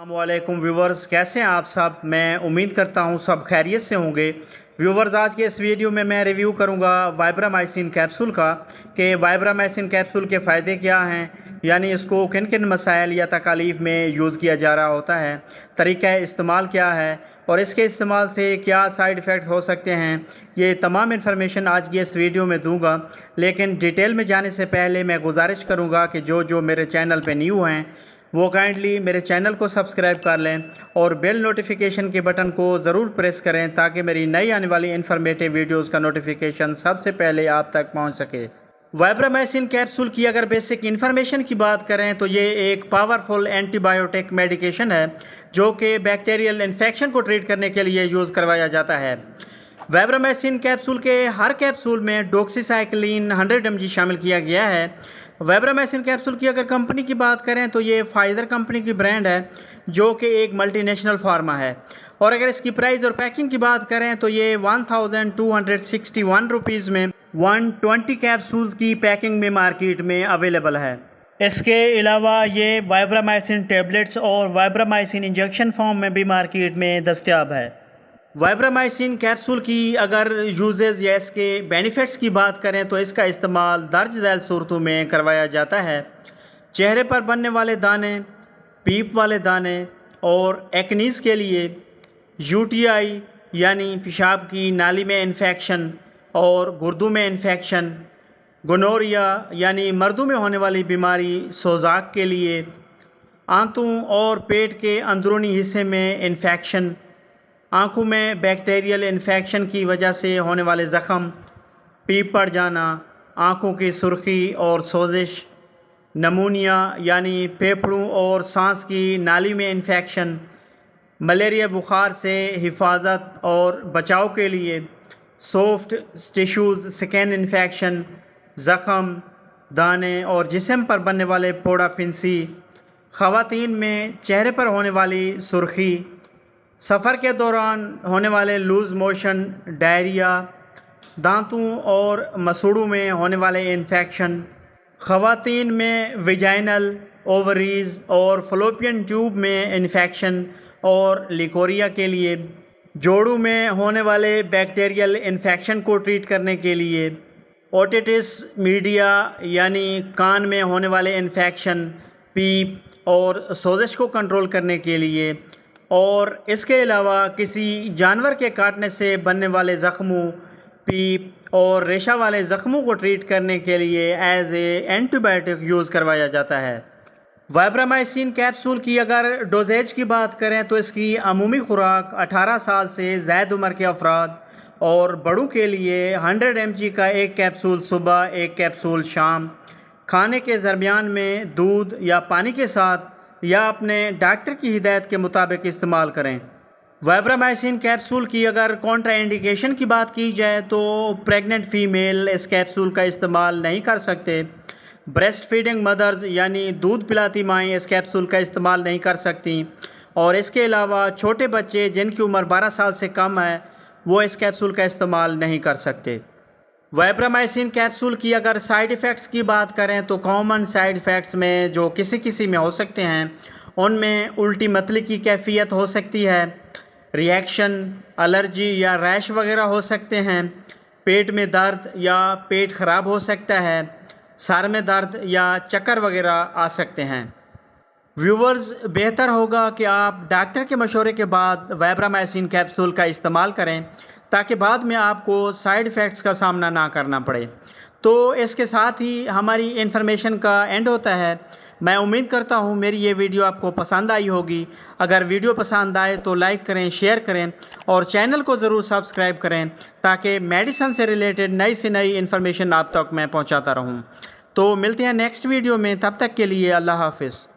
वालेकुम व्यूवर्स, कैसे हैं आप सब। मैं उम्मीद करता हूं सब खैरियत से होंगे। व्यूवर्स, आज के इस वीडियो में मैं रिव्यू करूंगा वाइब्रामाइसिन कैप्सूल का कि वाइब्रामाइसिन कैप्सूल के फ़ायदे क्या हैं, यानी इसको किन किन मसाइल या तकालीफ में यूज़ किया जा रहा होता है, तरीक़ा इस्तेमाल क्या है और इसके इस्तेमाल से क्या साइड इफ़ेक्ट हो सकते हैं। ये तमाम इन्फॉर्मेशन आज की इस वीडियो में दूंगा। लेकिन डिटेल में जाने से पहले मैं गुजारिश करूँगा कि जो मेरे चैनल पर न्यू हैं वो काइंडली मेरे चैनल को सब्सक्राइब कर लें और बेल नोटिफिकेशन के बटन को ज़रूर प्रेस करें ताकि मेरी नई आने वाली इन्फॉर्मेटिव वीडियोस का नोटिफिकेशन सबसे पहले आप तक पहुंच सके। वाइब्रामाइसिन कैप्सूल की अगर बेसिक इन्फॉर्मेशन की बात करें तो ये एक पावरफुल एंटीबायोटिक मेडिकेशन है जो कि बैक्टीरियल इन्फेक्शन को ट्रीट करने के लिए यूज़ करवाया जाता है। वाइब्रामाइसिन कैप्सूल के हर कैप्सूल में डॉक्सीसाइक्लिन 100 mg शामिल किया गया है। वाइब्रामाइसिन कैप्सूल की अगर कंपनी की बात करें तो ये फाइज़र कंपनी की ब्रांड है जो कि एक मल्टीनेशनल फार्मा है। और अगर इसकी प्राइस और पैकिंग की बात करें तो ये 1261 रुपीज़ में 120 कैप्सूल्स की पैकिंग में मार्केट में अवेलेबल है। इसके अलावा ये वाइब्रामाइसिन टैबलेट्स और वाइब्रामाइसिन इंजेक्शन फॉर्म में भी मार्केट में दस्तयाब है। वाइब्रामाइसिन कैप्सूल की अगर यूजेस या इसके बेनिफिट्स की बात करें तो इसका इस्तेमाल दर्ज झैल सूरतों में करवाया जाता है। चेहरे पर बनने वाले दाने, पीप वाले दाने और एक्नीज़ के लिए, यूटीआई यानी पेशाब की नाली में इन्फेक्शन और गुर्दों में इन्फेक्शन, गोनोरिया यानी मर्दों में होने वाली बीमारी सोजाक के लिए, आंतों और पेट के अंदरूनी हिस्से में इन्फेक्शन, आँखों में बैक्टीरियल इन्फेक्शन की वजह से होने वाले ज़ख़म, पीप पड़ जाना, आँखों की सुर्खी और सोजिश, नमूनिया यानी फेफड़ों और सांस की नाली में इन्फेक्शन, मलेरिया बुखार से हिफाजत और बचाव के लिए, सॉफ्ट टिश्यूज़ स्किन इन्फेक्शन, ज़ख़म, दाने और जिस्म पर बनने वाले फोड़ा फिंसी, ख़वातीन में चेहरे पर होने वाली सुर्खी, सफ़र के दौरान होने वाले लूज़ मोशन, डायरिया, दांतों और मसूड़ों में होने वाले इन्फेक्शन, ख़वातीन में विजाइनल, ओवरीज़ और फ़लोपियन ट्यूब में इन्फेक्शन और लिकोरिया के लिए, जोड़ों में होने वाले बैक्टीरियल इन्फेक्शन को ट्रीट करने के लिए, ओटिटिस मीडिया यानी कान में होने वाले इन्फेक्शन, पीप और सोजिश को कंट्रोल करने के लिए, और इसके अलावा किसी जानवर के काटने से बनने वाले ज़ख्मों, पीप और रेशा वाले ज़ख्मों को ट्रीट करने के लिए एज ए एंटीबायोटिक यूज़ करवाया जाता है। वाइब्रामाइसिन कैप्सूल की अगर डोजेज की बात करें तो इसकी अमूमी खुराक 18 साल से ज़ायद उम्र के अफराद और बड़ों के लिए 100 mg का एक कैप्सूल सुबह, एक कैप्सूल शाम, खाने के दरमियान में दूध या पानी के साथ या अपने डॉक्टर की हिदायत के मुताबिक इस्तेमाल करें। वाइब्रामाइसिन कैप्सूल की अगर कॉन्ट्रा इंडिकेशन की बात की जाए तो प्रेग्नेंट फ़ीमेल इस कैप्सूल का इस्तेमाल नहीं कर सकते। ब्रेस्ट फीडिंग मदर्स यानी दूध पिलाती माएँ इस कैप्सूल का इस्तेमाल नहीं कर सकती, और इसके अलावा छोटे बच्चे जिनकी उम्र 12 साल से कम है वो इस कैप्सूल का इस्तेमाल नहीं कर सकते। वाइब्रामाइसिन कैप्सूल की अगर साइड इफ़ेक्ट्स की बात करें तो कॉमन साइड इफ़ेक्ट्स में जो किसी में हो सकते हैं उनमें उल्टी मतली की कैफियत हो सकती है, रिएक्शन, एलर्जी या रैश वगैरह हो सकते हैं, पेट में दर्द या पेट ख़राब हो सकता है, सर में दर्द या चक्कर वगैरह आ सकते हैं। व्यूवर्स, बेहतर होगा कि आप डॉक्टर के मशवरे के बाद वाइब्रामाइसिन कैप्सूल का इस्तेमाल करें ताकि बाद में आपको साइड इफ़ेक्ट्स का सामना ना करना पड़े। तो इसके साथ ही हमारी इन्फॉर्मेशन का एंड होता है। मैं उम्मीद करता हूँ मेरी ये वीडियो आपको पसंद आई होगी। अगर वीडियो पसंद आए तो लाइक करें, शेयर करें और चैनल को ज़रूर सब्सक्राइब करें ताकि मेडिसिन से रिलेटेड नई से नई इन्फॉर्मेशन आप तक मैं पहुँचाता रहूँ। तो मिलते हैं नेक्स्ट वीडियो में, तब तक के लिए अल्लाह हाफ़िज़।